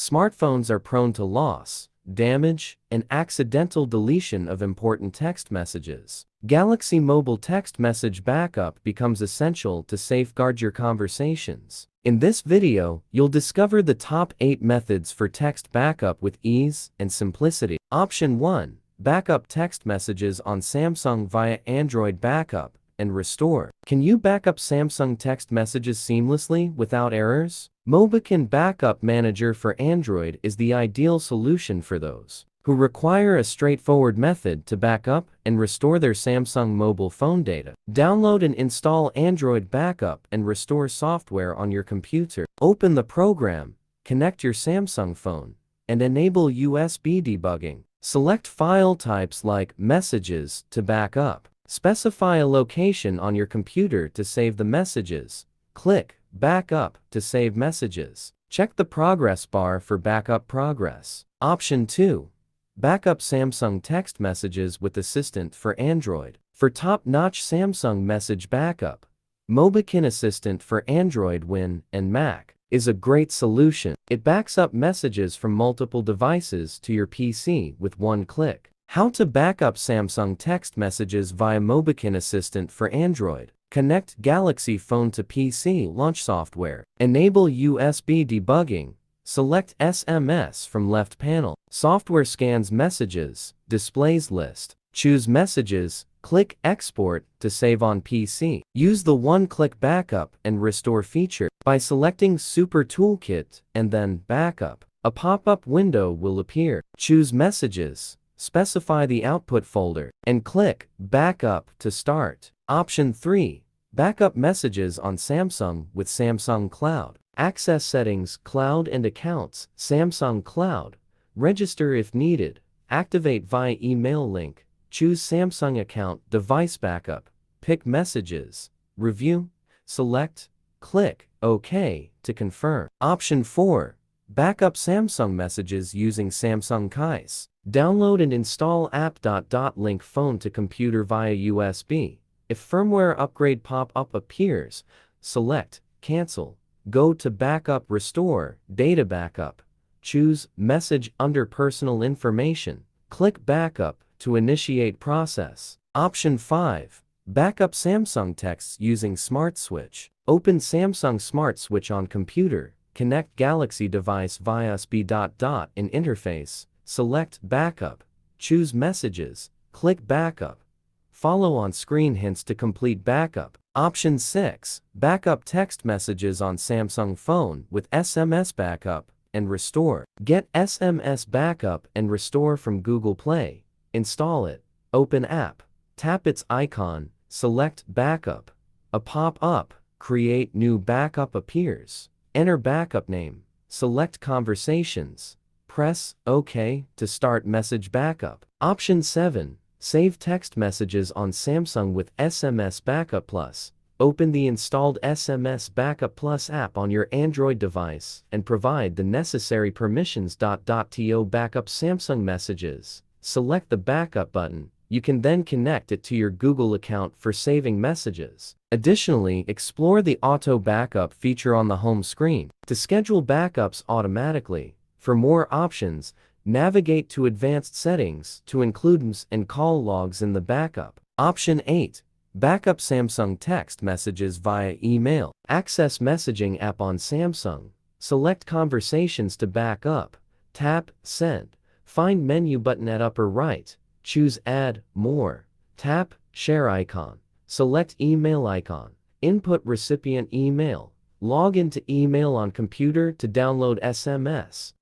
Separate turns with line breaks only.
Smartphones are prone to loss, damage, and accidental deletion of important text messages. Galaxy Mobile Text Message Backup becomes essential to safeguard your conversations. In this video, you'll discover the top 8 methods for text backup with ease and simplicity. Option 1. Backup text messages on Samsung via Android Backup and Restore. Can you backup Samsung text messages seamlessly without errors? Mobikin Backup Manager for Android is the ideal solution for those who require a straightforward method to backup and restore their Samsung mobile phone data. Download and install Android Backup and Restore software on your computer. Open the program, connect your Samsung phone, and enable USB debugging. Select file types like Messages to backup. Specify a location on your computer to save the messages. Click Backup to save messages. Check the progress bar for backup progress. Option 2. Backup Samsung text messages with Assistant for Android. For top-notch Samsung message backup, Mobikin Assistant for Android Win and Mac is a great solution. It backs up messages from multiple devices to your PC with one click. How to backup Samsung text messages via Mobikin Assistant for Android. Connect Galaxy Phone to PC launch software. Enable USB debugging. Select SMS from left panel. Software scans messages, displays list. Choose messages, click Export to save on PC. Use the one-click backup and restore feature by selecting Super Toolkit and then Backup. A pop-up window will appear. Choose Messages, specify the output folder, and click Backup to start. Option 3. Backup messages on Samsung with Samsung Cloud. Access settings, Cloud and accounts, Samsung Cloud. Register if needed. Activate via email link. Choose Samsung account, device backup. Pick messages. Review. Select. Click OK to confirm. Option 4. Backup Samsung messages using Samsung Kies. Download and install app. Link phone to computer via USB. If firmware upgrade pop-up appears, select Cancel. Go to Backup Restore, Data Backup. Choose Message under Personal Information. Click Backup to initiate process. Option 5. Backup Samsung texts using Smart Switch. Open Samsung Smart Switch on computer. Connect Galaxy device via USB. In interface, select Backup. Choose Messages. Click Backup. Follow on-screen hints to complete backup. Option 6. Backup text messages on Samsung phone with SMS Backup and Restore. Get SMS Backup and Restore from Google Play. Install it. Open app. Tap its icon. Select Backup. A pop-up Create New Backup appears. Enter backup name. Select Conversations. Press OK to start message backup. Option 7. Save text messages on Samsung with SMS Backup Plus. Open the installed SMS Backup Plus app on your Android device and provide the necessary permissions. To backup Samsung messages, select the backup button. You can then connect it to your Google account for saving messages. Additionally, explore the Auto Backup feature on the home screen to schedule backups automatically. For more options, navigate to Advanced Settings to include MS and call logs in the backup. Option 8. Backup Samsung text messages via email. Access messaging app on Samsung. Select Conversations to backup. Tap Send. Find menu button at upper right. Choose Add More. Tap Share icon. Select Email icon. Input recipient email. Log into email on computer to download SMS.